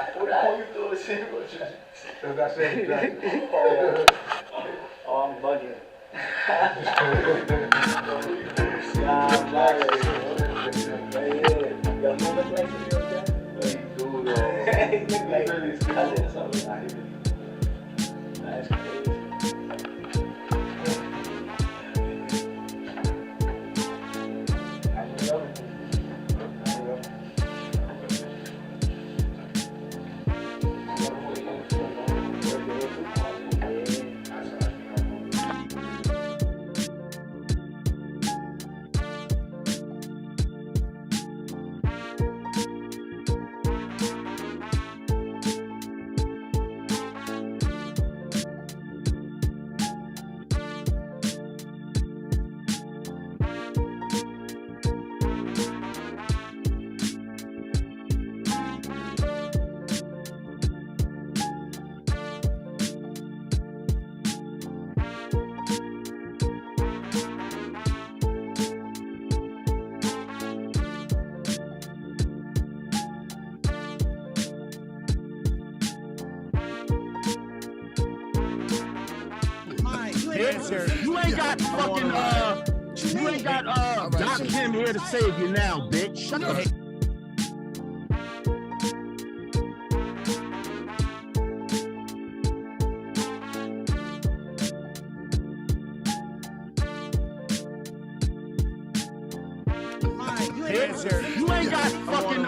What the hell you doing shit? That's not saying exactly. Oh, I'm bugging. Yeah, I'm bugging. Y'all know the place is your dad? He do though. He look like his cousin or something. That's crazy. I love it. You ain't got fucking you ain't got Darkim here to save you now, bitch. Shut the heck. You ain't got fucking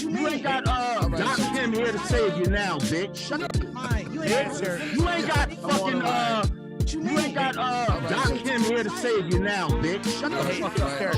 you ain't got Darkim here to save you now, bitch. Shut up. You ain't got fucking you ain't got Darkim here to save you now, bitch. Shut the fuck up.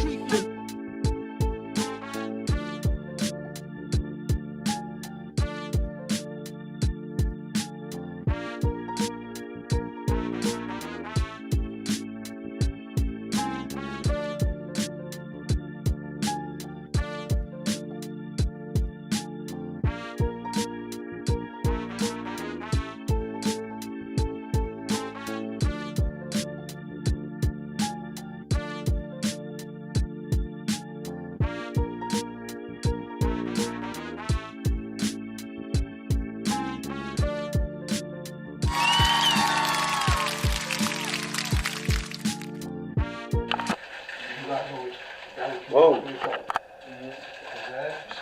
Whoa. What's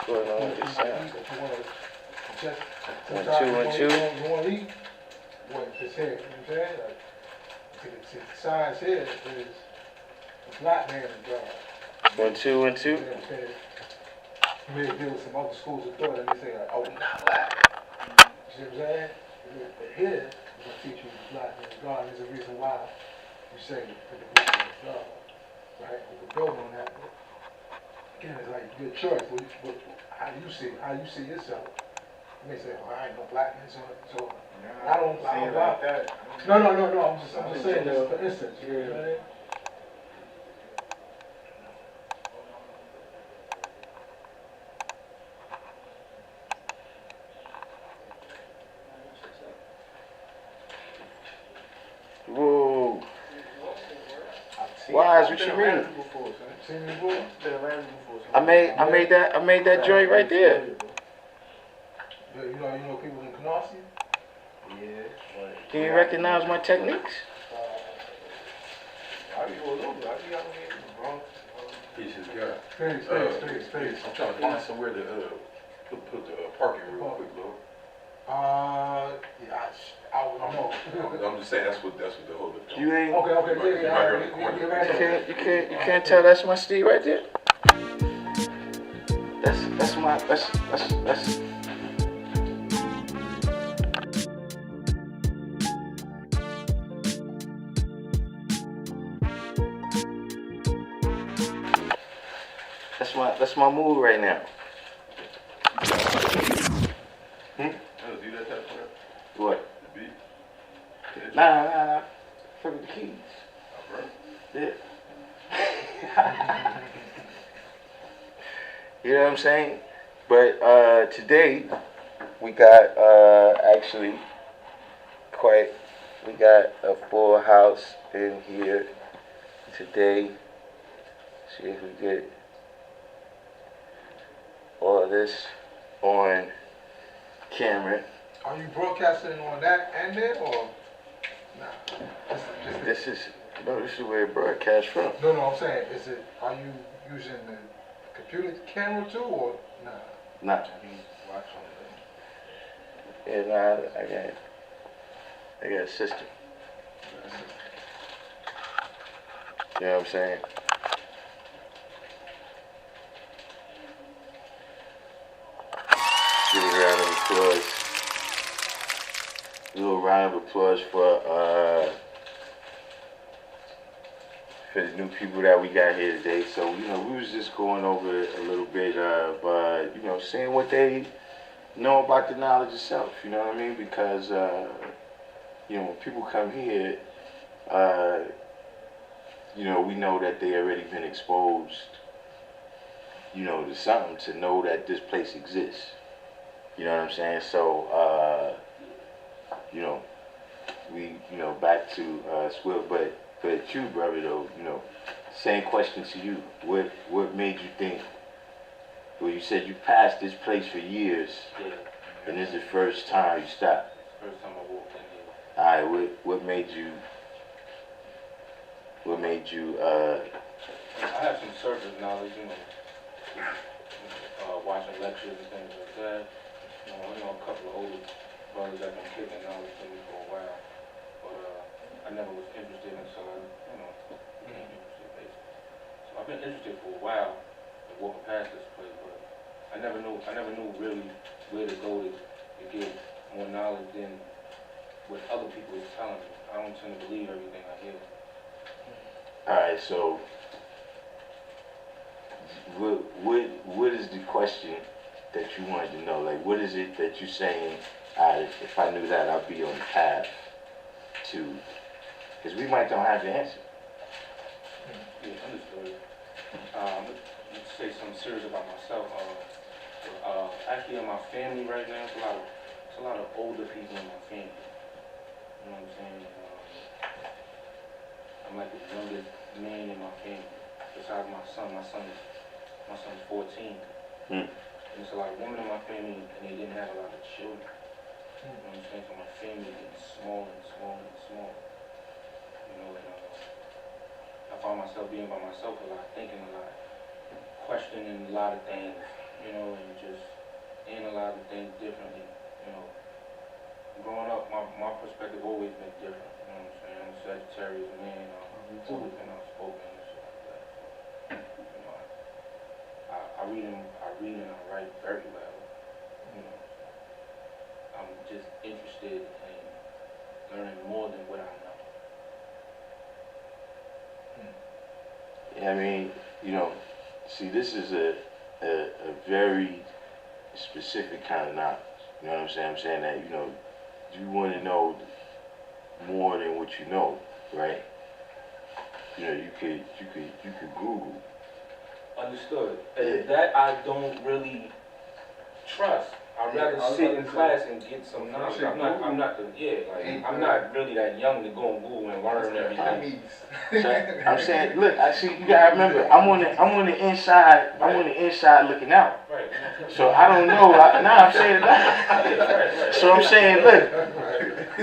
going on with this sound? 1 2 1 2. You want to leave? What, it's here, you know what I'm saying? Like, the sign says is a black man in God. 1 2 1 2. You may deal with some other schools of thought and they say, like, oh, you're not black. You see what I'm saying? But here, we're going to teach you the black man in God, and there's a reason why you say that the black man is God. Right? We can build on that. Again, it's like your choice. How do you see yourself? You may say, oh, I ain't no black man, so I don't like that. No. I'm just saying this for instance. You know what I mean? Whoa. Why is what you mean? Seen me before? I made that joint right there. You know people in Canarsie? Yeah. Can you recognize my techniques? I be all over. I be out here in the Bronx. He's just got. Space. I'm trying to find somewhere to put the parking real quick, Lord. Yeah, I don't know. I'm just saying that's what the whole. You ain't. Okay, You can't tell that's my Steve right there. That's my that's. That's my move right now. Do that type of crap. What? The beat. Nah. Fuck with the keys. Yeah. You know what I'm saying? But today we got we got a full house in here today. See if we get all of this on camera. Are you broadcasting on that end there or nah? This is where it broadcasts from. No, I'm saying, are you using the computer camera too or nah? Nah. Yeah, nah, I got a system. You know what I'm saying? Give a round of applause. A little round of applause for the new people that we got here today. So, you know, we was just going over a little bit of, you know, seeing what they know about the knowledge itself, you know what I mean? Because, you know, when people come here, you know, we know that they already been exposed, you know, to something to know that this place exists. You know what I'm saying? So, you know, we, you know, back to Swill, but you, brother, though, you know, same question to you. What made you think? Well, you said you passed this place for years, and this is the first time you stopped. First time I walked in here. All right, what made you? I have some surface knowledge, you know, watching lectures and things like that. I know a couple of older brothers that have been kicking knowledge to me for a while, but I never was interested until I, you know, became interested basically. So I've been interested for a while in walking past this place, but I never knew really where to go to get more knowledge than what other people is telling me. I don't tend to believe everything I hear. All right, so what is the question that you wanted to know? Like, what is it that you're saying? If I knew that, I'd be on the path to, because we might don't have the answer. Yeah, understood. Let's say something serious about myself. Actually, in my family right now, it's a lot of older people in my family. You know what I'm saying? I'm like the youngest man in my family. Besides my son. My son's 14. And there's a lot of women in my family, and they didn't have a lot of children. You know what I'm saying? So my family is getting smaller and smaller and smaller. You know, and I find myself being by myself a lot, thinking a lot, questioning a lot of things, you know, and just analyzing things differently. You know, growing up, my perspective always been different. You know what I'm saying? I'm a Sagittarius man. I've always been outspoken and shit like that. So, you know, I read and I write very well. You know, I'm just interested in learning more than what I know. Yeah, I mean, you know, see, this is a very specific kind of knowledge. You know what I'm saying? I'm saying that, you know, you want to know more than what you know, right? You know, you could Google. Understood. Yeah. That I don't really trust. I'd rather sit in class and get some knowledge. I'm not really that young to go on Google and learn everything. So I'm saying, look, I see. You gotta remember, I'm on the inside looking out. Right. So I don't know. I'm saying that. So I'm saying, look,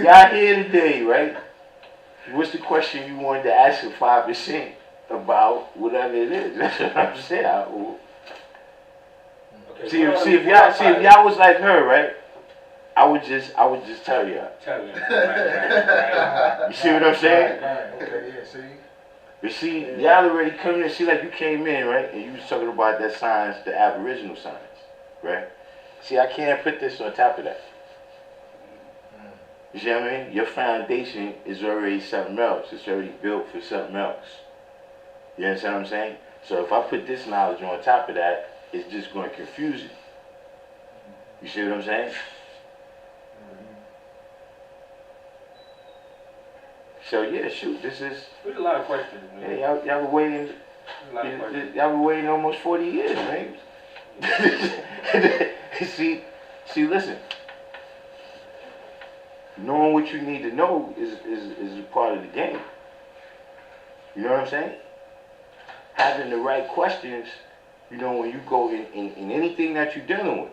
y'all here today, right? What's the question you wanted to ask the 5% about whatever it is? That's what I'm saying. Okay, See if y'all was like her, right? I would just tell y'all. Tell you. Right. You see what I'm saying? Right. Okay, yeah, see? You see, y'all already come in, see, like you came in, right? And you was talking about that science, the Aboriginal science, right? See, I can't put this on top of that. You see what I mean? Your foundation is already something else. It's already built for something else. You understand what I'm saying? So if I put this knowledge on top of that, it's just going to confuse you. You see what I'm saying? So yeah, shoot, this is. There's a lot of questions, man. Yeah, y'all been waiting. Y'all been waiting almost 40 years, man. see, listen. Knowing what you need to know is a part of the game. You know what I'm saying? Having the right questions, you know, when you go in anything that you're dealing with,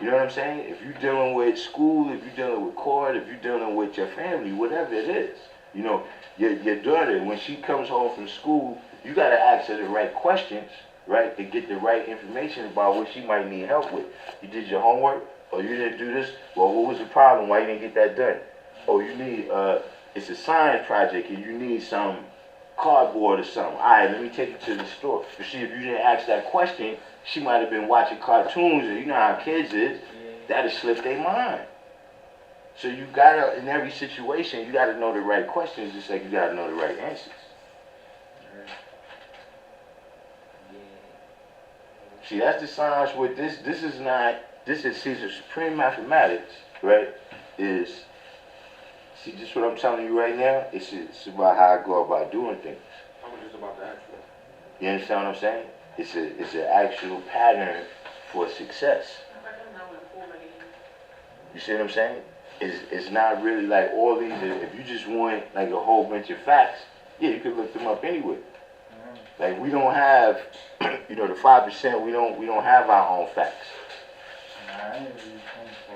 You know what I'm saying? If you're dealing with school, if you're dealing with court, if you're dealing with your family, whatever it is, you know, your daughter, when she comes home from school, you got to ask her the right questions, right, to get the right information about what she might need help with. You did your homework, or you didn't do this? Well, what was the problem? Why you didn't get that done? Oh, you need, it's a science project, and you need some cardboard or something. All right, let me take you to the store. You see, if you didn't ask that question, she might have been watching cartoons, and you know how kids is, that'll slip their mind. So you gotta, in every situation, you gotta know the right questions, just like you gotta know the right answers. See, that's the science with this. This is not, this is, see, the supreme mathematics, right, is, see, just what I'm telling you right now, it's about how I go about doing things. I was just about to ask you. You understand what I'm saying? It's an actual pattern for success. You see what I'm saying? It's not really like all these, if you just want like a whole bunch of facts, yeah, you could look them up anywhere. Like we don't have, you know, the 5%, we don't have our own facts.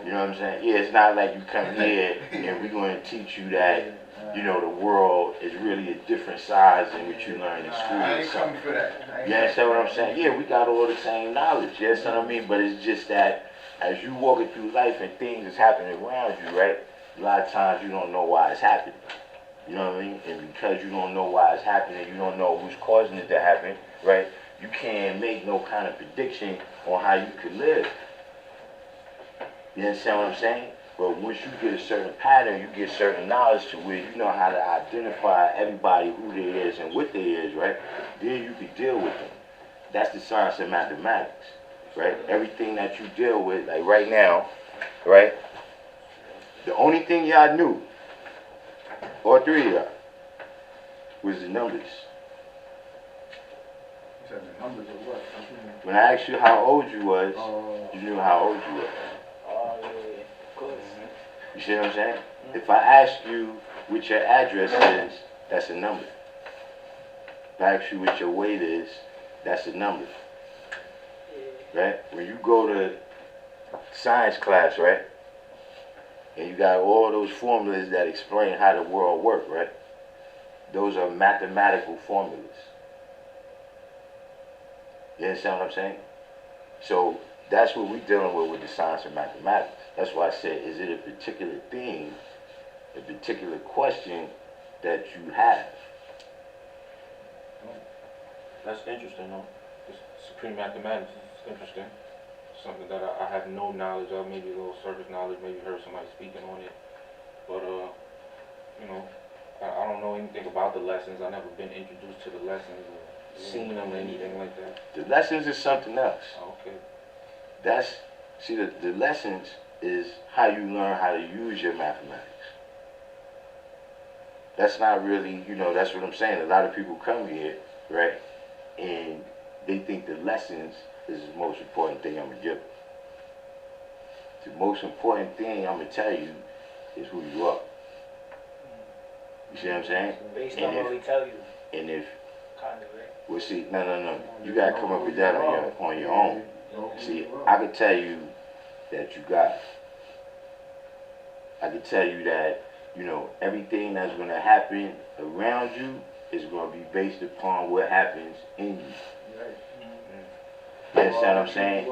You know what I'm saying? Yeah, it's not like you come here and we're going to teach you that, you know, the world is really a different size than what you learn in school or something. You understand what I'm saying? Yeah, we got all the same knowledge, you understand what I mean? But it's just that as you walking through life and things is happening around you, right? A lot of times you don't know why it's happening. You know what I mean? And because you don't know why it's happening, you don't know who's causing it to happen, right? You can't make no kind of prediction on how you could live. You understand what I'm saying? But once you get a certain pattern, you get certain knowledge to where you know how to identify everybody, who they is and what they is, right? Then you can deal with them. That's the science of mathematics, right? Everything that you deal with, like right now, right? The only thing y'all knew, all three of y'all, was the numbers. You said the numbers of what? When I asked you how old you was, you knew how old you was. Oh, yeah, of course. You see what I'm saying? If I ask you what your address is, that's a number. If I ask you what your weight is, that's a number. Right? When you go to science class, right? And you got all those formulas that explain how the world works, right? Those are mathematical formulas. You understand what I'm saying? So that's what we're dealing with the science of mathematics. That's why I said, is it a particular thing, a particular question that you have? That's interesting, though. This supreme mathematics is interesting. Something that I have no knowledge of, maybe a little surface knowledge, maybe heard somebody speaking on it. But, you know, I don't know anything about the lessons. I've never been introduced to the lessons or seen them or anything like that. The lessons is something else. Oh, okay. That's, see, the lessons is how you learn how to use your mathematics. That's not really, you know, that's what I'm saying. A lot of people come here, right, and they think the lessons is the most important thing I'm going to give them. The most important thing I'm going to tell you is who you are. You see what I'm saying? Based on what we tell you. And if, Kind of, right? well, see, no. You got to come up with that on your own. See, I could tell you that you got it. I could tell you that, you know, everything that's going to happen around you is going to be based upon what happens in you. You understand what I'm saying?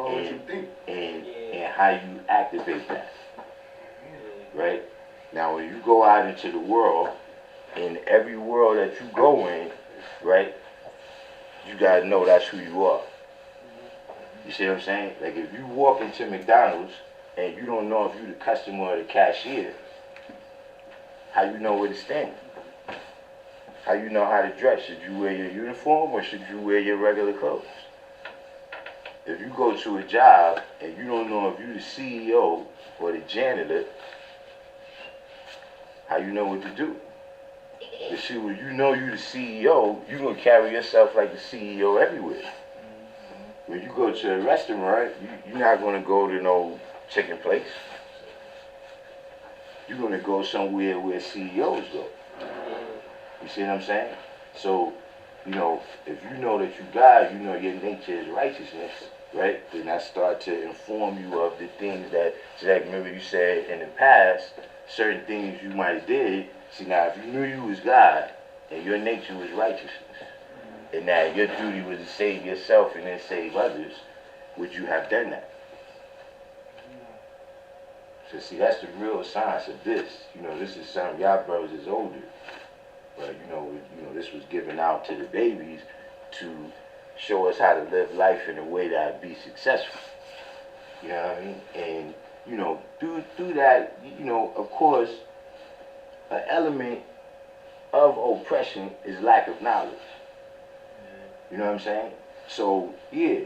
And how you activate that. Right? Now, when you go out into the world, in every world that you go in, right, you got to know that's who you are. You see what I'm saying? Like if you walk into McDonald's and you don't know if you're the customer or the cashier, how you know where to stand? How you know how to dress? Should you wear your uniform or should you wear your regular clothes? If you go to a job and you don't know if you're the CEO or the janitor, how you know what to do? You see, when you know you're the CEO, you're going to carry yourself like the CEO everywhere. When you go to a restaurant, you're not going to go to no chicken place. You're going to go somewhere where CEOs go. You see what I'm saying? So, you know, if you know that you God, you know your nature is righteousness, right? Then I start to inform you of the things that, so like remember you said in the past, certain things you might have did. See now, if you knew you was God and your nature was righteousness, and that your duty was to save yourself and then save others, would you have done that? So see, that's the real science of this. You know, this is something y'all brothers is older, but this was given out to the babies to show us how to live life in a way that would be successful. You know what I mean? And through that, of course, an element of oppression is lack of knowledge. You know what I'm saying? So yeah,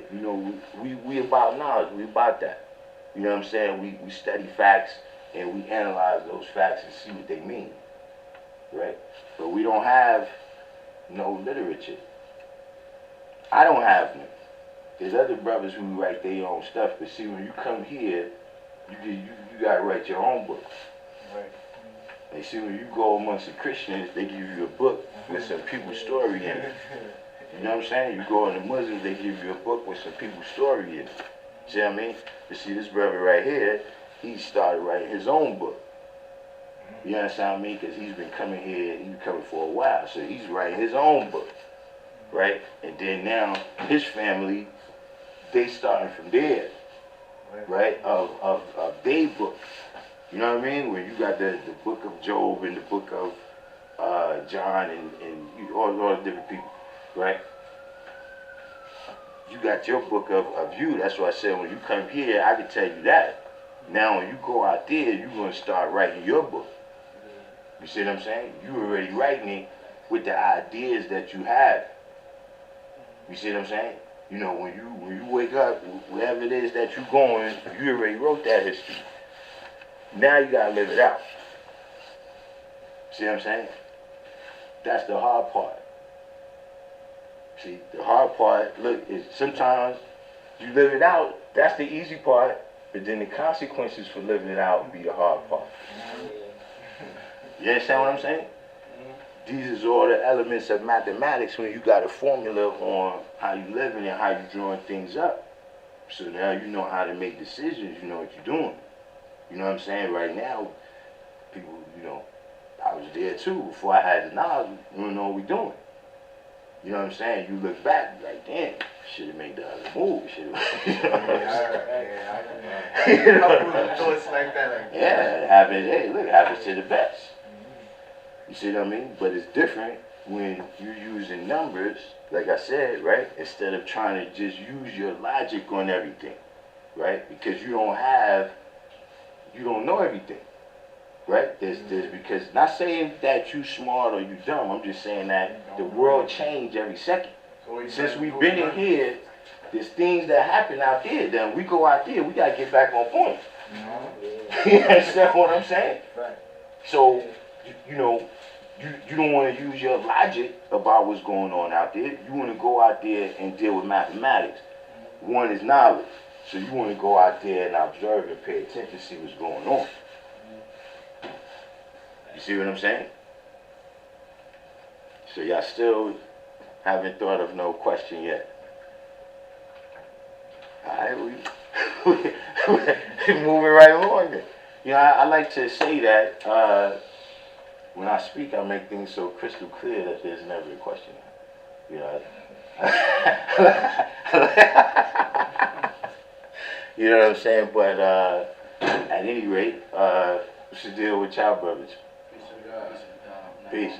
we about knowledge. We about that. You know what I'm saying? We study facts and we analyze those facts and see what they mean, right? But we don't have no literature. I don't have none. There's other brothers who write their own stuff, but see, when you come here, you gotta write your own book. Right. And see, when you go amongst the Christians, they give you a book with some people's story in it. You know what I'm saying? You go in the Muslims, they give you a book with some people's story in it. See what I mean? But see, this brother right here, he started writing his own book. You understand what I mean? Because he's been coming here, he's been coming for a while, so he's writing his own book, right? And then now, his family, they starting from there, right? Of their book. You know what I mean? Where you got the book of Job and the book of John and all the different people, right? You got your book of you. That's why I said when you come here, I can tell you that. Now when you go out there, you're going to start writing your book. You see what I'm saying? You already writing it with the ideas that you have. You see what I'm saying? You know, when you wake up, wherever it is that you're going, you already wrote that history. Now you got to live it out. See what I'm saying? That's the hard part. See, the hard part, look, is sometimes you live it out, that's the easy part, but then the consequences for living it out be the hard part. You understand what I'm saying? These is all the elements of mathematics when you got a formula on how you living and how you drawing things up. So now you know how to make decisions, you know what you're doing. You know what I'm saying? Right now, people, I was there too. Before I had the knowledge, we don't know what we're doing. You know what I'm saying? You look back, like, damn, should have made the other move. Yeah, it happens. Hey, look, it happens to the best. You see what I mean? But it's different when you're using numbers, like I said, right? Instead of trying to just use your logic on everything, right? Because you don't know everything, right? There's because not saying that you smart or you dumb. I'm just saying that the world changed every second. Since we've been in here, there's things that happen out there. Then we go out there, we gotta get back on point. You understand what I'm saying? Right. So, you don't want to use your logic about what's going on out there. You want to go out there and deal with mathematics. One is knowledge. So you want to go out there and observe and pay attention to see what's going on. You see what I'm saying? So y'all still haven't thought of no question yet. Alright, we moving right along then. I like to say that when I speak, I make things so crystal clear that there's never a question. You know what I'm saying? But at any rate, we should deal with y'all brothers. Peace.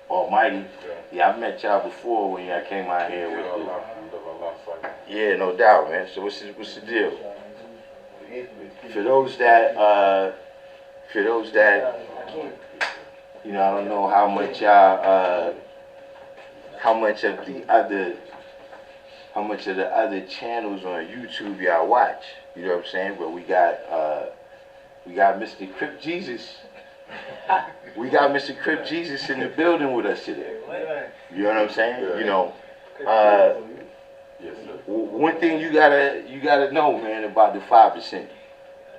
Almighty. Yeah, I've met y'all before when y'all came out here with yeah, no doubt, man. So what's the deal? For those that I don't know how much y'all how much of the other channels on YouTube y'all watch. You know what I'm saying? But we got Mr. Crip Jesus. We got Mr. Crip Jesus in the building with us today. You know what I'm saying? One thing you gotta know, man, about the 5%,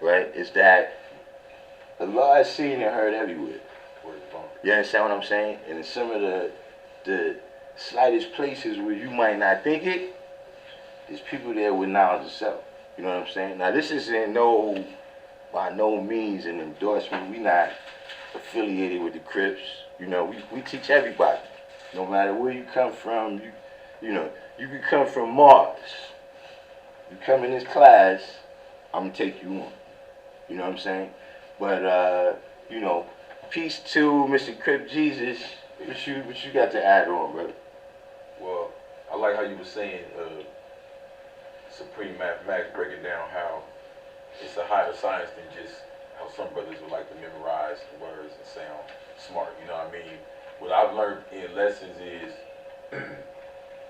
right? Is that Allah is seen and heard everywhere. You understand what I'm saying? And in some of the slightest places where you might not think it, There's people there with knowledge of self. You know what I'm saying? Now this isn't by no means an endorsement. We not affiliated with the Crips. You know, we teach everybody. No matter where you come from, you know, you can come from Mars. You come in this class, I'm gonna take you on. You know what I'm saying? But you know, peace to Mr. Crip Jesus. What you got to add on, brother? Well, I like how you were saying Supreme Mathematics breaking down how it's a higher science than just how some brothers would like to memorize the words and sound smart. You know what I mean? What I've learned in lessons is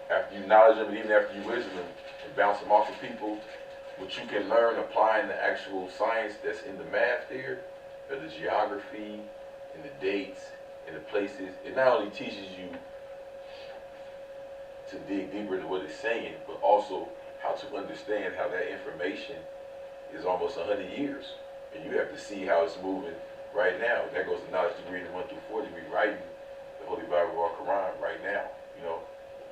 after you knowledge them and even after you wisdom them and bounce them off of people, what you can learn applying the actual science that's in the math there, or the geography and the dates and the places, it not only teaches you to dig deeper into what it's saying, but also how to understand how that information is almost 100 years. And you have to see how it's moving right now. That goes to knowledge degree in 1 through 4 degree writing the Holy Bible or Quran right now, you know,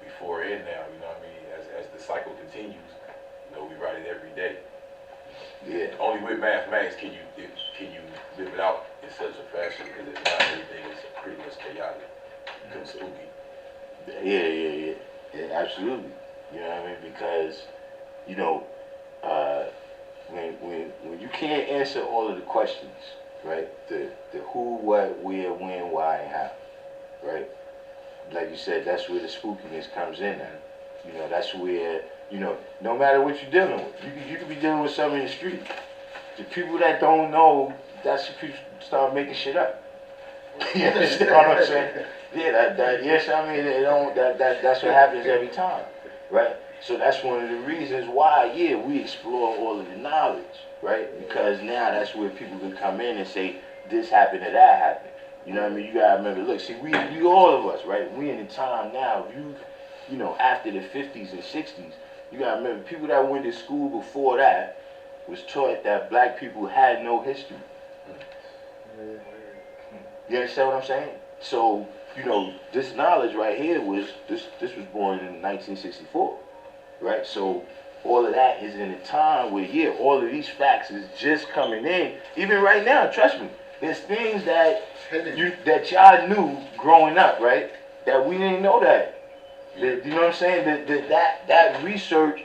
before and now, you know what I mean? As the cycle continues, you know, we write it every day. Yeah. Only with mathematics can you live it out in such a fashion, because if not, everything is pretty much chaotic and spooky. Yeah, absolutely. You know what I mean? Because, you know, when you can't answer all of the questions, right? The who, what, where, when, why, and how, right? Like you said, that's where the spookiness comes in at. You know, that's where, you know, no matter what you're dealing with, you could be dealing with something in the street. The people that don't know, that's the people start making shit up. You understand what I'm saying? Yeah, yes, I mean, that's what happens every time, right? So that's one of the reasons why, yeah, we explore all of the knowledge, right? Because now that's where people can come in and say, this happened or that happened. You know what I mean? You gotta remember, look, see, we all of us, right? We in the time now, you know, after the 50s and 60s, you gotta remember, people that went to school before that was taught that black people had no history. You understand what I'm saying? So, you know, this knowledge right here was, this was born in 1964, right? So, all of that is in a time where, yeah, all of these facts is just coming in. Even right now, trust me, there's things that y'all knew growing up, right? That we didn't know that. You know what I'm saying? That research,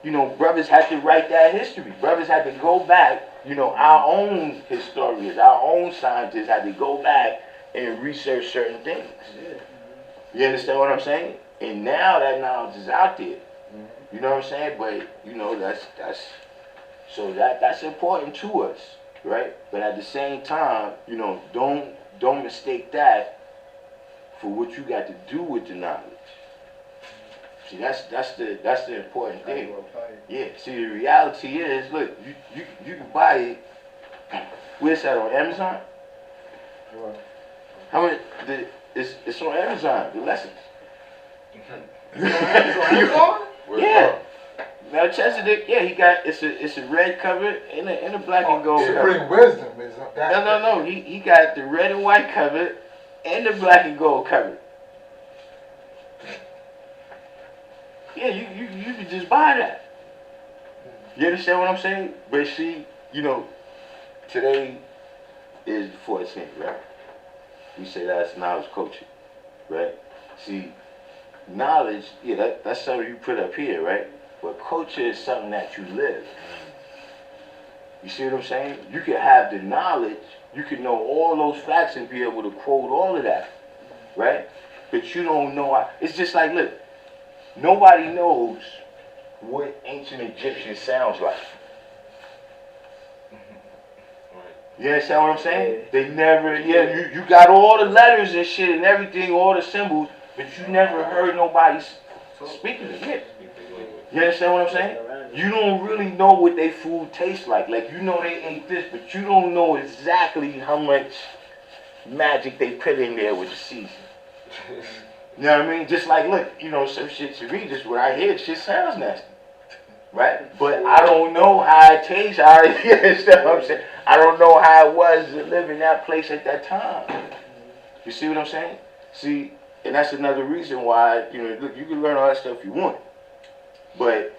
you know, brothers had to write that history. Brothers had to go back, you know, our own historians, our own scientists had to go back and research certain things. You understand what I'm saying? And now that knowledge is out there. You know what I'm saying? But, you know, that's important to us, right? But at the same time, you know, don't mistake that for what you got to do with the knowledge. See, that's the important thing. Yeah. See, the reality is, look, you can buy it. Where's that, on Amazon? How much? It's on Amazon. The lessons. Yeah. Now Chesapeake, yeah, he got it's a red cover and a black and gold cover. Supreme wisdom is that. No. He got the red and white cover and the black and gold cover. Yeah, you can just buy that. You understand what I'm saying? But see, you know, today is the 14th, right? We say that's knowledge culture, right? See, knowledge, yeah, that's something you put up here, right? But culture is something that you live. You see what I'm saying? You can have the knowledge, you can know all those facts and be able to quote all of that, right? But you don't know. It's just like, look, nobody knows what ancient Egyptian sounds like. You understand what I'm saying? They never, yeah, you got all the letters and shit and everything, all the symbols, but you never heard nobody speaking it. You understand what I'm saying? You don't really know what their food tastes like. Like, you know they ate this, but you don't know exactly how much magic they put in there with the season. You know what I mean? Just like, look, you know, some shit to me, just when I hear it, shit sounds nasty. Right? But I don't know how it tastes. You understand what I'm saying? I don't know how it was to live in that place at that time. You see what I'm saying? See, and that's another reason why, you know, look, you can learn all that stuff you want. But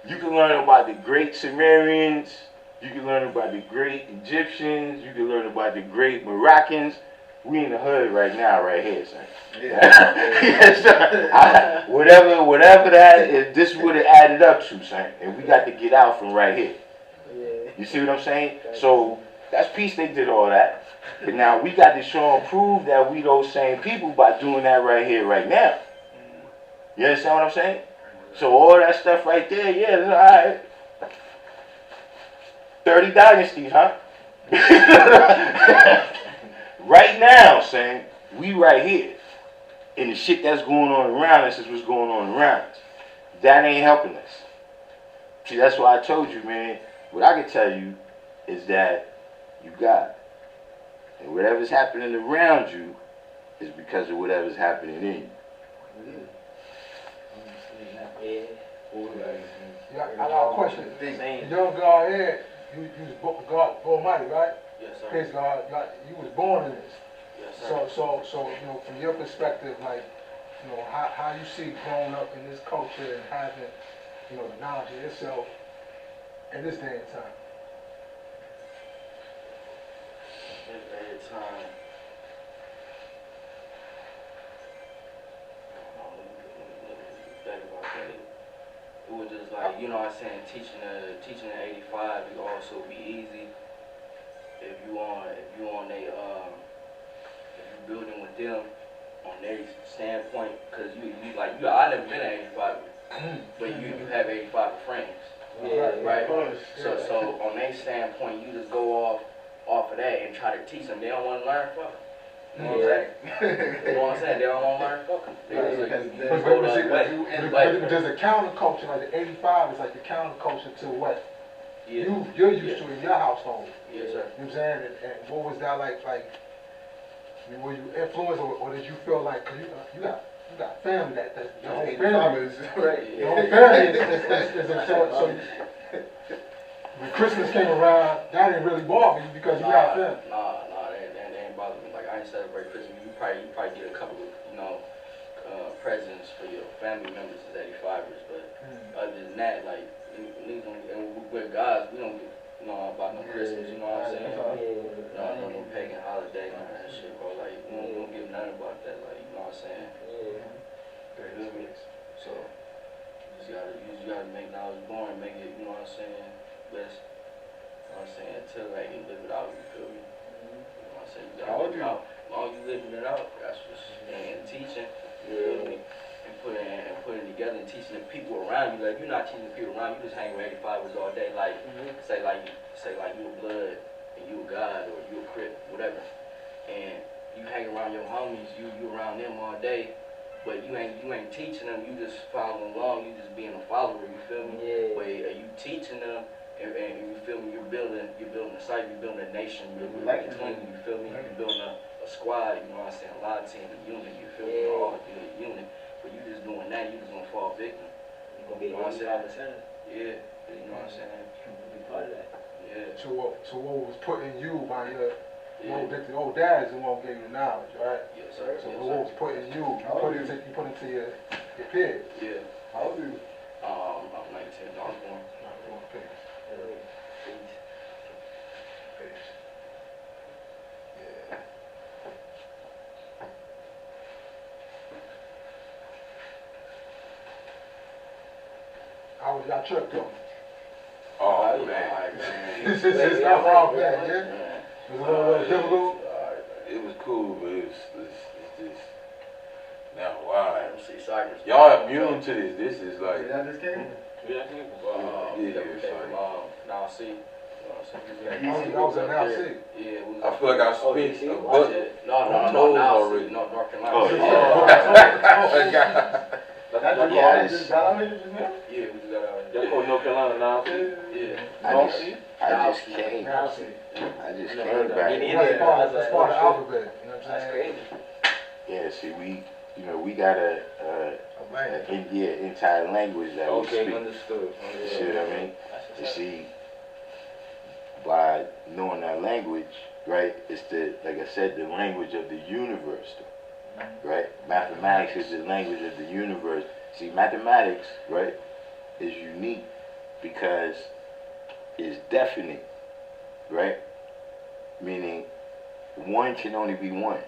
You can learn about the great Sumerians. You can learn about the great Egyptians. You can learn about the great Moroccans. We in the hood right now, right here, son. Yeah. Whatever that is, this would have added up to, son. And we got to get out from right here. You see what I'm saying? So that's peace. They did all that. But now we got to show and prove that we those same people by doing that right here, right now. You understand what I'm saying? So all that stuff right there, yeah, all right. 30 dynasties, huh? Right now, saying we right here, and the shit that's going on around us is what's going on around us. That ain't helping us. See, that's why I told you, man. What I can tell you is that you got it. And whatever's happening around you is because of whatever's happening in you. Yeah, I got a question. Young God here, you was God Almighty, right? Yes, sir. Praise God. You was born in this. Yes, sir. So you know, from your perspective, like, you know, how you see growing up in this culture and having, you know, the knowledge of yourself in this day and time. This day and time. It was just like, you know what I'm saying, teaching the 85 it also be easy if you on they if you building with them on their standpoint, cause I never been at 85, but you have 85 friends, right? So on their standpoint, you just go off of that and try to teach them. They don't want to learn, fuck 'em. You know what I'm saying? You know what I'm saying? They don't want to learn, fuck 'em. But there's a counterculture, like the 85 is like the counterculture to what you're used to in your household. Yes, sir. You know what I'm saying? And what was that like? I mean, were you influenced, or did you feel like, cause you got family that your whole family is right? Your whole family is so when Christmas came around, that didn't really bother you because you got family. Nah, they ain't bother me. Like, I ain't celebrate Christmas. You probably get a couple of, you know, presents for your family members as 85ers, but other than that, like, niggas don't, and we're guys, we don't get, you know, about no Christmas, you know what I'm saying? No pagan holiday, none of that shit, bro. Like, we don't give nothing about that, like, you know what I'm saying? You feel me? So, you just gotta make knowledge born, make it, you know what I'm saying, best, you know what I'm saying, until like you live it out, you feel me? You know what I'm saying? You gotta live it out. As long as you living it out, that's what's, and teaching, you feel me? And putting it together and teaching the people around you. Like, you're not teaching the people around you, just hang with 85ers all day. Like, say like you a blood and you a God or you a Crip, whatever. And you hang around your homies, you around them all day, but you ain't teaching them, you just following along, you just being a follower, you feel me? Yeah. But you teaching them and you feel me, you're building a site, you're building a nation, you're building a community, you feel me? You're building a squad, you know what I'm saying, a lot of team, a unit, you feel me? All in a unit. But you just doing that, you just gonna fall victim. You know what I'm saying? Yeah, you know what I'm saying? Be part of that. Yeah. So what was put in you by your old dad is the one who gave you the knowledge, right? Yes, sir. So what was put in you, you put into your peers. Yeah. How old are you? I'm 19. I was born. Yeah. How was y'all trip though? Oh, man. It's not wrong, man, yeah? Was it a little difficult? It was cool, but it's just, now why? See, Cypress. Y'all immune to this. This is like, Y'all just came? Yeah, we came from now see. That was in Now See. Yeah, I feel like I spent a buck. No, Darkim. No, Darkim. But that's Yeah, just got out here just now? Yeah, we just got out. Y'all go to North Carolina now? Yeah. I just came. Now See. I just came back. That's part of the alphabet, you know what I'm That's saying? crazy. Yeah, see, we got a entire language that we speak. Understood. You see what I mean? You see, by knowing that language, right, it's like I said, the language of the universe, right? Mathematics is the language of the universe. See, mathematics, right, is unique because it's definite, right? Meaning one can only be one.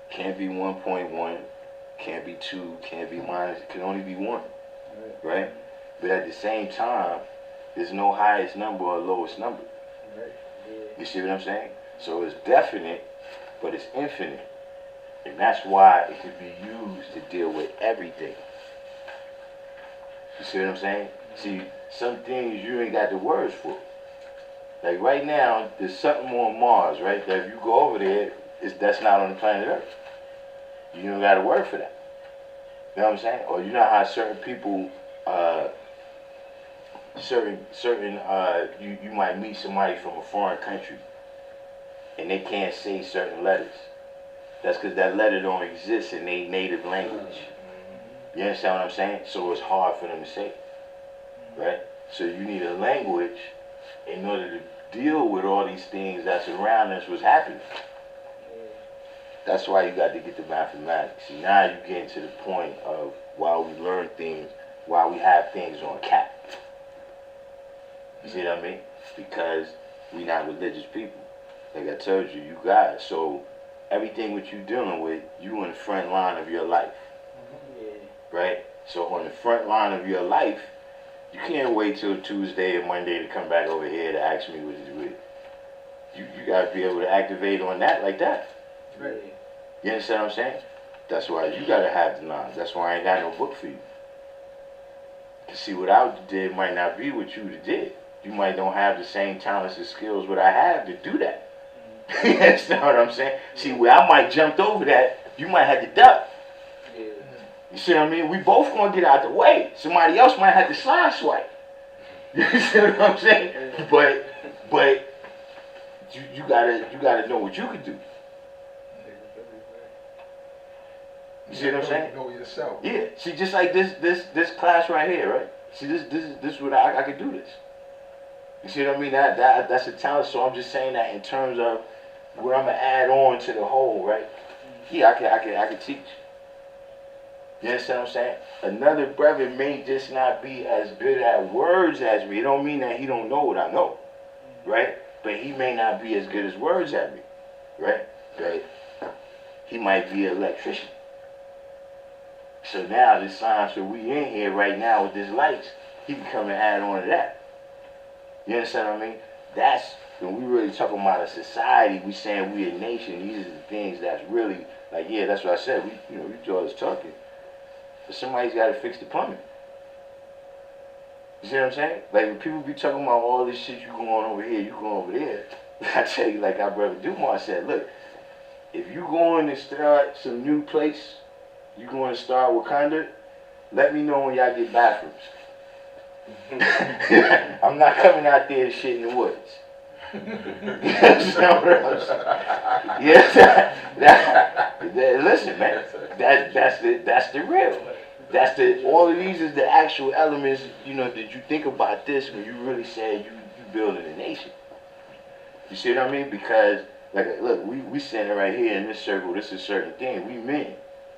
Can't be 1.1, can't be 2, can't be minus, it can only be 1, right? But at the same time, there's no highest number or lowest number. You see what I'm saying? So it's definite, but it's infinite. And that's why it could be used to deal with everything. You see what I'm saying? See, some things you ain't got the words for. Like right now, there's something on Mars, right? That if you go over there, that's not on the planet Earth. You don't got a word for that. You know what I'm saying? Or you know how certain people, you might meet somebody from a foreign country and they can't say certain letters. That's because that letter don't exist in their native language. You understand what I'm saying? So it's hard for them to say, right? So you need a language in order to deal with all these things that's around us, what's happening. That's why you got to get the mathematics. See, now you get to the point of why we learn things, why we have things on cap. You see what I mean? Because we not religious people. Like I told you, you guys. So everything what you dealing with, you in the front line of your life. Right? So on the front line of your life, you can't wait till Tuesday or Monday to come back over here to ask me what it's with. You got to be able to activate on that like that. Right. You understand what I'm saying? That's why you got to have the knowledge. That's why I ain't got no book for you. To see what I did might not be what you did. You might don't have the same talents and skills what I have to do that. You understand what I'm saying? See, where I might jumped over that, you might have to duck. You see what I mean? We both gonna get out the way. Somebody else might have to slide swipe. You see what I'm saying? But you gotta know what you can do. You see what I'm saying? Know yourself. Yeah. See, just like this class right here, right? See, this is what I could do this. You see what I mean? That's a talent. So I'm just saying that in terms of what I'm gonna add on to the whole, right? Yeah, I can teach. You understand what I'm saying? Another brother may just not be as good at words as me. It don't mean that he don't know what I know, right? But he may not be as good as words at me, right? But he might be an electrician. So now this science that we in here right now with this lights, he can come and add on to that. You understand what I mean? That's when we really talking about a society. We saying we a nation. These are the things that's really like, yeah, that's what I said. We always talking. But somebody's got to fix the plumbing. You see what I'm saying? Like when people be talking about all this shit, you going over here, you going over there. I tell you, like our brother Dumar said, look, if you going to start some new place, you going to start Wakanda, let me know when y'all get bathrooms. I'm not coming out there to shit in the woods. Listen, man, that's the real. All of these is the actual elements, that you think about this when you really say you building a nation. You see what I mean? Because, like, look, we standing right here in this circle, this is a certain thing, we men,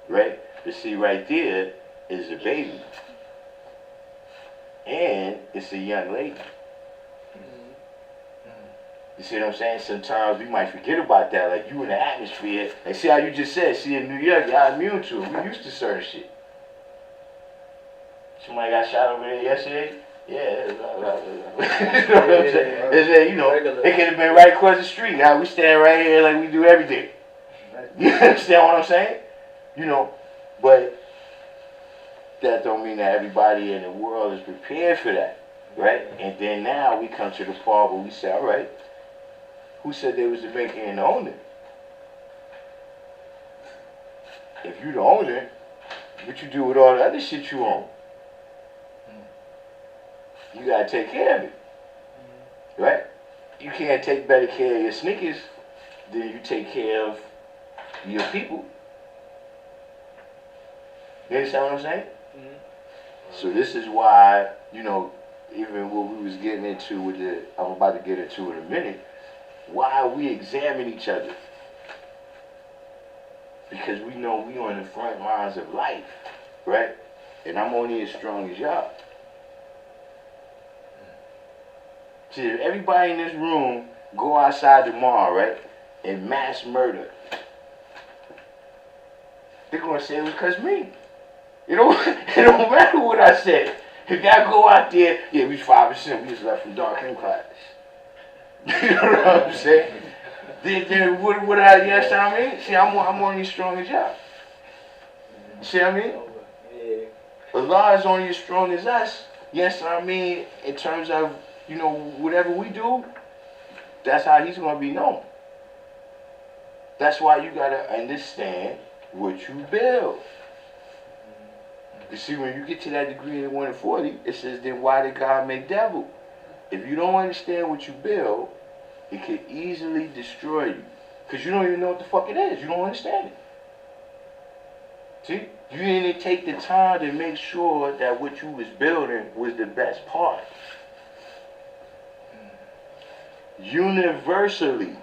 right? But see, right there is a baby. And it's a young lady. You see what I'm saying? Sometimes we might forget about that. Like you in the atmosphere. Like see how you just said, see in New York, y'all immune to it. We used to certain shit. Somebody got shot over there yesterday? Yeah. You know what I'm saying? It could have been right across the street. Now we stand right here like we do everything. You understand what I'm saying? But that don't mean that everybody in the world is prepared for that, right? And then now we come to the part where we say, all right, who said they was the maker and the owner? If you the owner, what you do with all the other shit you own? You gotta take care of it, right? You can't take better care of your sneakers than you take care of your people. You understand what I'm saying? So this is why, even what we was getting into with I'm about to get into in a minute, why we examine each other. Because we know we on the front lines of life, right? And I'm only as strong as y'all. if everybody in this room go outside tomorrow, right, and mass murder, they're gonna say it was because me. It don't matter what I said. If y'all go out there, yeah, we 5%, we just left from Darkim class. You know what I'm saying? Then what I, you understand what I mean? See, I'm only as strong as y'all. See what I mean? Allah is only as strong as us. You understand what I mean? In terms of, you know, whatever we do, that's how he's going to be known. That's why you got to understand what you build. You see, when you get to that degree in 1 in 40, it says, then why did God make devil? If you don't understand what you build, it could easily destroy you. Because you don't even know what the fuck it is. You don't understand it. See? You didn't take the time to make sure that what you was building was the best part. Universally.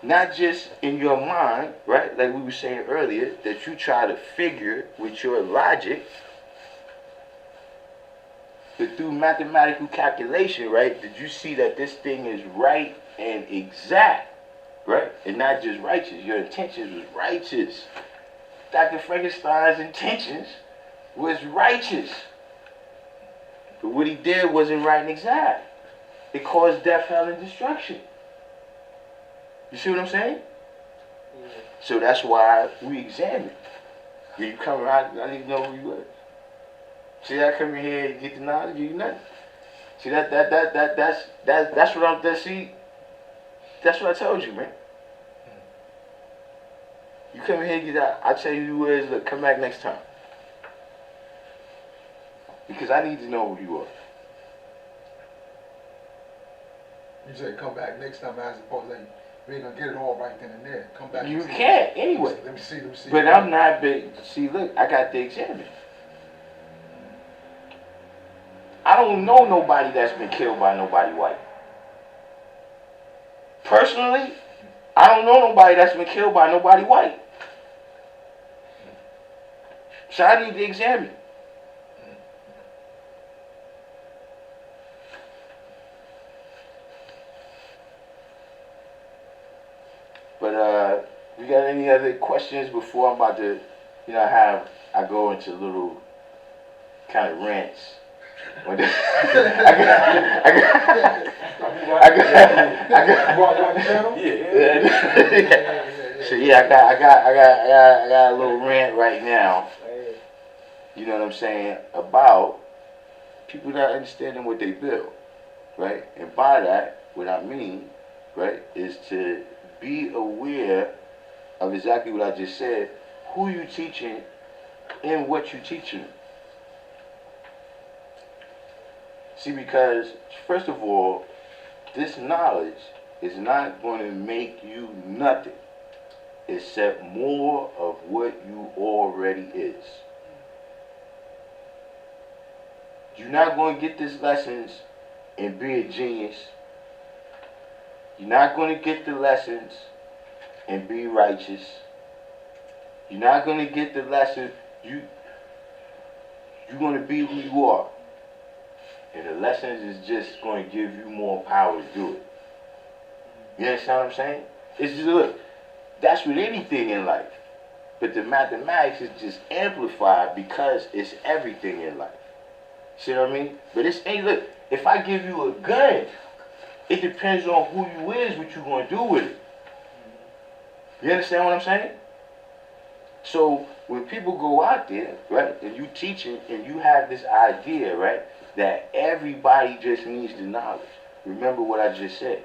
Not just in your mind, right? Like we were saying earlier, that you try to figure with your logic, but through mathematical calculation, right? Did you see that this thing is right and exact? Right? And not just righteous. Your intentions was righteous. Dr. Frankenstein's intentions was righteous. But what he did wasn't right and exact. It caused death, hell, and destruction. You see what I'm saying? Yeah. So that's why we examine. When you come around, I need to know who you are. See, I come in here and get the knowledge, give you nothing. See, that's what I'm, see, that's what I told you, man. You come in here and get that, I tell you who it is, look, come back next time. Because I need to know who you are. You say come back next time as opposed to we ain't gonna get it all right then and there. Come back. You can't, anyway. Let me see. But I'm not big. See, look, I got the examine. I don't know nobody that's been killed by nobody white. Personally, I don't know nobody that's been killed by nobody white. So I need to examine. But you got any other questions before I'm about to, you know, I go into little kind of rants. I got So yeah, I got a little rant right now. You know what I'm saying, about people not understanding what they build, right? And by that, what I mean, right, is to be aware of exactly what I just said, who you teaching and what you teaching. See, because first of all, this knowledge is not going to make you nothing except more of what you already is. You're not going to get these lessons and be a genius. You're not going to get the lessons and be righteous. You're not going to get the lesson. You're going to be who you are. And the lessons is just going to give you more power to do it. You understand what I'm saying? It's just, look, that's with anything in life. But the mathematics is just amplified because it's everything in life. See what I mean? But it's, hey, look, if I give you a gun, it depends on who you is, what you going to do with it. You understand what I'm saying? So when people go out there, right, and you teaching and you have this idea, right, that everybody just needs the knowledge. Remember what I just said,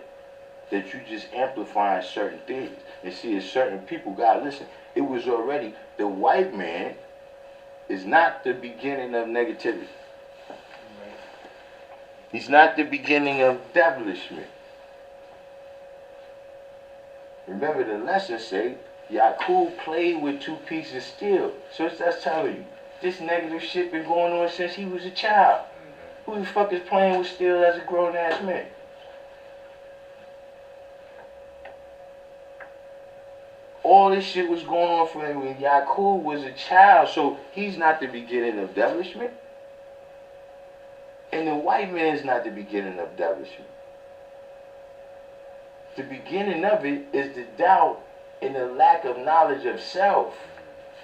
that you just amplifying certain things. And see, as certain people, God, listen, it was already, the white man is not the beginning of negativity. He's not the beginning of devilishment. Remember the lesson say, Yaqub played with 2 pieces of steel. So that's telling you, this negative shit been going on since he was a child. Who the fuck is playing with steel as a grown ass man? All this shit was going on for him when Yaqub was a child, so he's not the beginning of devilishment. And the white man is not the beginning of devilish. The beginning of it is the doubt and the lack of knowledge of self,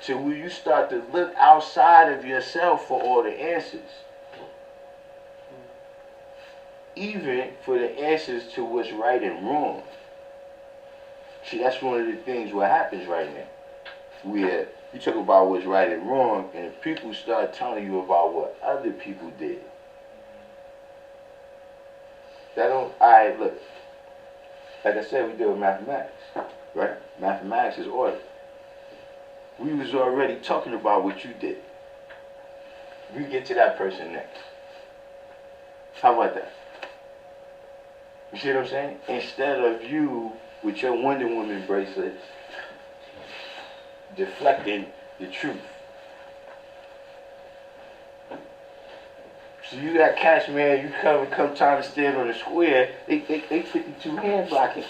to where you start to look outside of yourself for all the answers. Even for the answers to what's right and wrong. See, that's one of the things what happens right now. Where you talk about what's right and wrong, and people start telling you about what other people did. That don't, alright, look. Like I said, we deal with mathematics, right? Mathematics is order. We was already talking about what you did. We get to that person next. How about that? You see what I'm saying? Instead of you with your Wonder Woman bracelets deflecting the truth. So you got cash, man, you come time to stand on the square, they 52 hand blocking.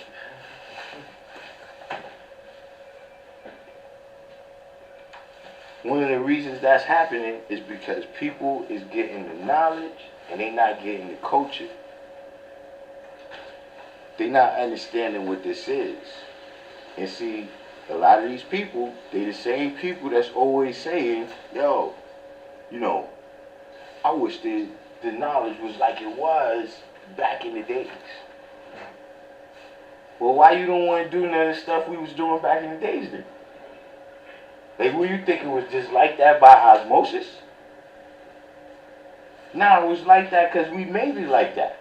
One of the reasons that's happening is because people is getting the knowledge and they not getting the culture. They not understanding what this is. And see, a lot of these people, they the same people that's always saying, yo, you know, I wish the knowledge was like it was back in the days. Well, why you don't want to do none of the stuff we was doing back in the days then? Like, were you think it was just like that by osmosis? Nah, it was like that because we made it like that.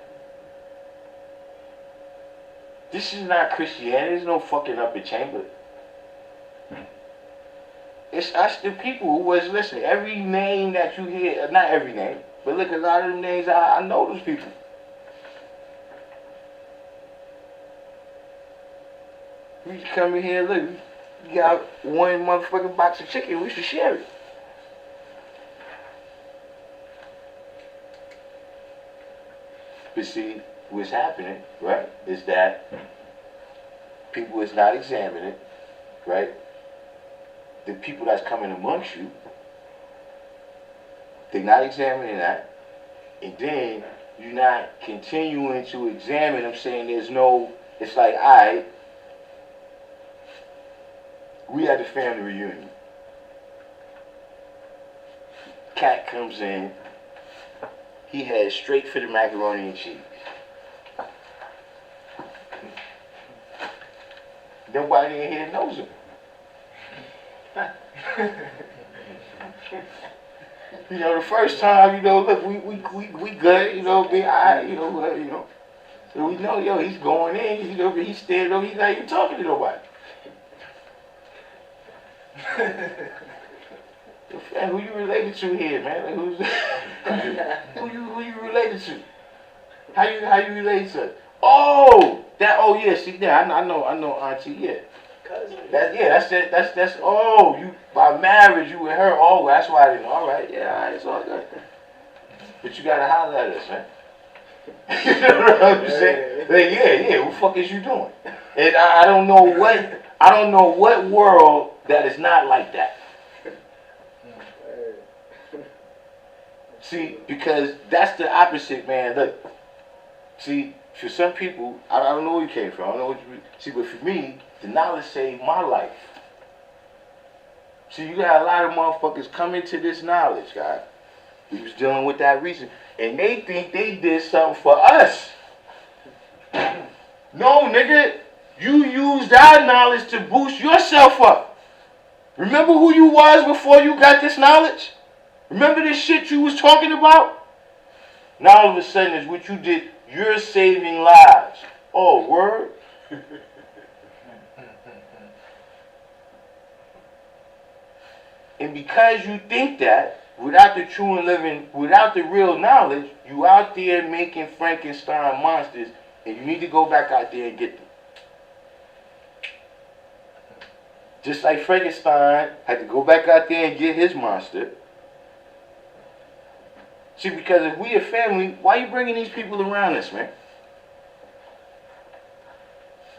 This is not Christianity. There's no fucking upper chamber. It's us, the people who was, listen, every name that you hear, not every name, but look, a lot of them names, I know those people. We come in here, look, we got one motherfucking box of chicken, we should share it. But see, what's happening, right, is that people is not examining, right? The people that's coming amongst you, they're not examining that, and then you're not continuing to examine them, saying there's no, it's like, alright, we had the family reunion. Cat comes in, he had straight for the macaroni and cheese. Nobody in here knows him. You know, the first time, you know, look, we good, you know, be alright, you know. So we know, yo, he's going in, you know, but he's standing over, he's not even talking to nobody. Who you related to here, man? Like, who you related to? How you related to? Oh, yeah, see, yeah, I know, Auntie, yeah. Cousin. That's oh, you by marriage, you with her. Oh, that's why I didn't know. All right, yeah, all right, it's all good. But you gotta holler at us, man. You know what I'm saying? Like, yeah, what the fuck is you doing? And I don't know what world that is not like that. See, because that's the opposite, man. Look, see, for some people, I don't know where you came from. I don't know what you see, but for me, the knowledge saved my life. See, you got a lot of motherfuckers coming to this knowledge, guys. We was dealing with that reason, and they think they did something for us. No, nigga, you used our knowledge to boost yourself up. Remember who you was before you got this knowledge? Remember this shit you was talking about? Now all of a sudden it's what you did. You're saving lives. Oh, word? And because you think that, without the true and living, without the real knowledge, you out there making Frankenstein monsters, and you need to go back out there and get them. Just like Frankenstein had to go back out there and get his monster. See, because if we a family, why you bringing these people around us, man?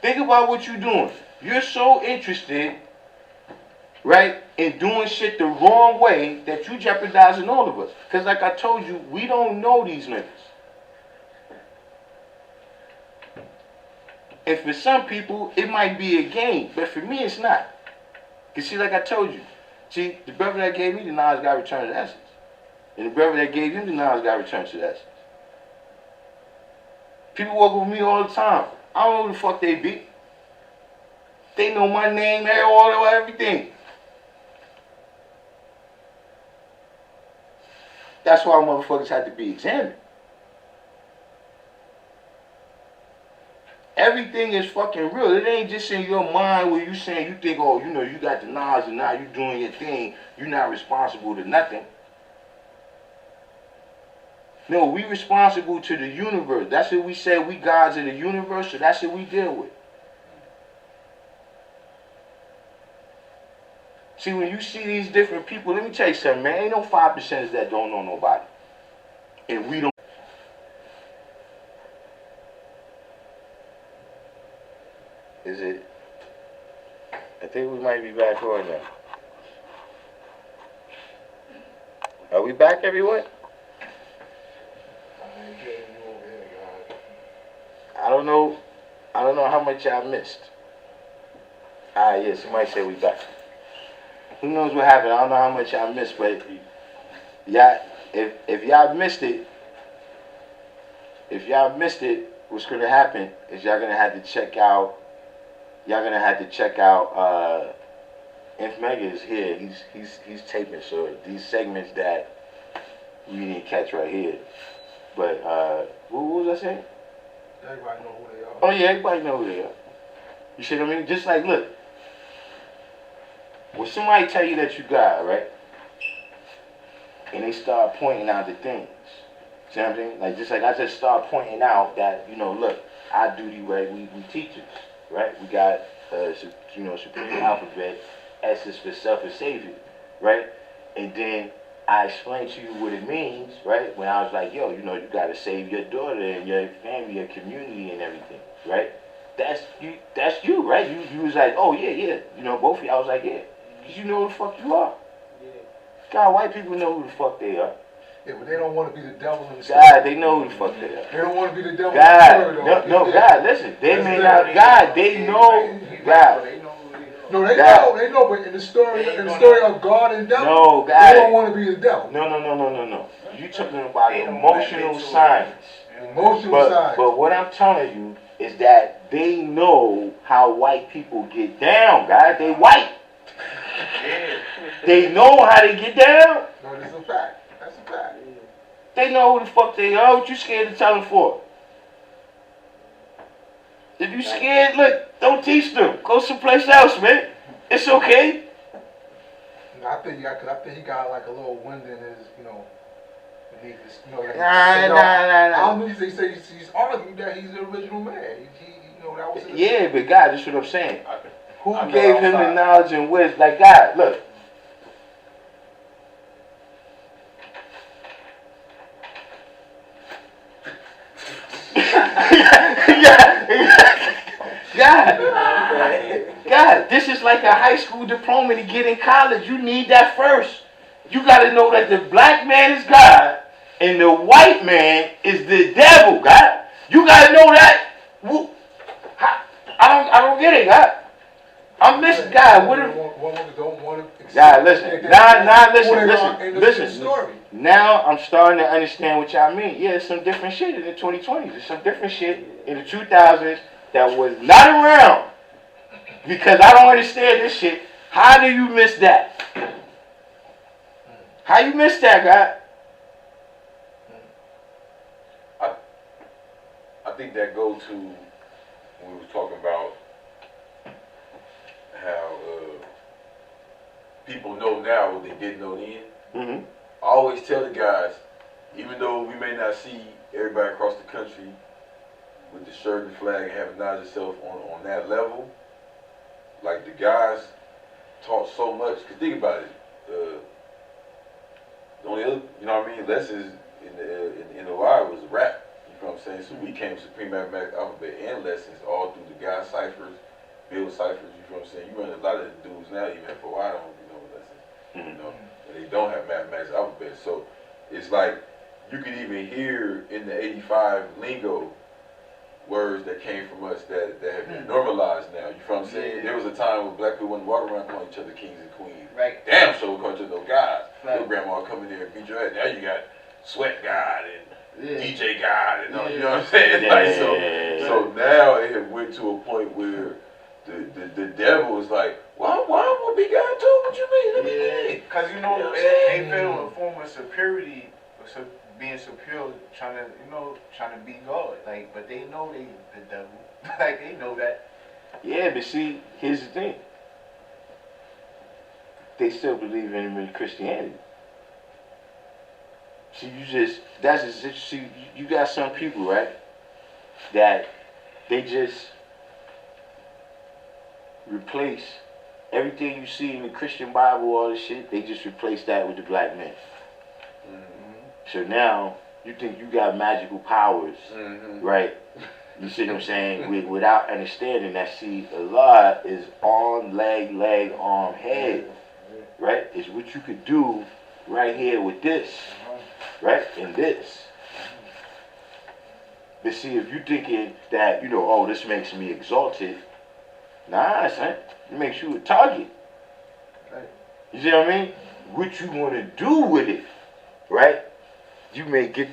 Think about what you're doing. You're so interested right? And doing shit the wrong way that you jeopardizing all of us. Because like I told you, we don't know these niggas. And for some people, it might be a game, but for me, it's not. Because see, like I told you, see, the brother that gave me the knowledge got returned to essence. And the brother that gave him the knowledge got returned to essence. People walk with me all the time. I don't know who the fuck they be. They know my name, everything. That's why motherfuckers have to be examined. Everything is fucking real. It ain't just in your mind where you saying you think, oh, you know, you got the knowledge and now you doing your thing. You're not responsible to nothing. No, we responsible to the universe. That's what we say. We gods of the universe, so that's what we deal with. See, when you see these different people, let me tell you something, man. Ain't no 5%ers that don't know nobody. And we don't. Is it? I think we might be back on now. Are we back, everyone? I don't know how much I missed. Yeah, somebody said we back. Who knows what happened? I don't know how much I missed, but yeah, if y'all missed it, what's gonna happen is y'all gonna have to check out. Inf Mega is here. He's taping. So these segments that you didn't catch right here. But what was I saying? Everybody know who they are. Oh yeah, everybody know who they are. You see what I mean? Just like, look, when somebody tell you that you God, right? And they start pointing out the things. See what I'm saying? Like, just like I just start pointing out that, you know, look, our duty, right? We teachers, right? We got, supreme alphabet, S is for self and savior, right? And then I explained to you what it means, right? When I was like, yo, you know, you gotta save your daughter and your family, your community and everything, right? That's you, right? You was like, oh yeah, you know, both of y'all was like, yeah, because you know who the fuck you are. Yeah. God, white people know who the fuck they are. Yeah, but they don't want to be the devil in the story. God, they know who the fuck they are. They don't want to be the devil God, in the story, though. no, God, listen, they may not, God, they know, God. No, they know, but in the story of God and devil, No, God. they don't want to be the devil. No. You talking about emotional science. Emotional science. But what I'm telling you is that they know how white people get down, God. They white. They know how they get down. No, that's a fact. That's a fact. They know who the fuck they are. What you scared to tell them for? If you scared, look, don't teach them. Go someplace else, man. It's okay. No, I think he got like a little wind in his, you know. He just, you know, like, Nah. I don't know. He's arguing that he's the original man. He you know, that was his. Yeah, but God, that's what I'm saying. Who I know gave him the outside. knowledge and wisdom? Like God, look. God, this is like a high school diploma to get in college. You need that first. You got to know that the black man is God and the white man is the devil, God. You got to know that. I don't get it, God. I miss God. What if don't want to God, listen. Listen. Now I'm starting to understand what y'all mean. Yeah, there's some different shit in the 2020s. There's some different shit in the 2000s that was not around because I don't understand this shit. How do you miss that? How you miss that, God? I think that goes to when we were talking about how people know now what they didn't know then. Mm-hmm. I always tell the guys, even though we may not see everybody across the country with the shirt and flag and having knowledge yourself on that level, like the guys taught so much. Cause think about it, the only other, you know what I mean, lessons in the wire was rap. You know what I'm saying? So we came Supreme Mathematical Alphabet and lessons all through the guys' ciphers build ciphers, you feel what I'm saying? You run a lot of the dudes now, even for a while, don't even know what that's in, you know, and they don't have mathematics alphabet. So it's like, you could even hear in the 85 lingo words that came from us that have been normalized now. You feel what I'm saying? There was a time when black people wouldn't walk around calling each other kings and queens. Right. Damn sure we call each other no guys. Right. Your grandma come in there and beat your ass. Now you got Sweat God and DJ God and all, you know what I'm saying? Yeah. Like, so now it have went to a point where the devil is like, why am I be God too? What you mean? Let me in. Because you know, You know what I'm they saying? feel a form of superiority, being superior, trying to be God. Like, but they know they the devil. Like, they know that. Yeah, but see, here's the thing. They still believe in Christianity. See, you got some people, right, that they just replace everything you see in the Christian Bible, all this shit, they just replace that with the black man. So now, you think you got magical powers, right? You see what I'm saying? Without understanding that, see, Allah is arm, leg, arm, head, right? It's what you could do right here with this, right? And this. But see, if you thinking that, you know, oh, this makes me exalted, nah, son, it makes you a target. You see what I mean? What you want to do with it, right? You may get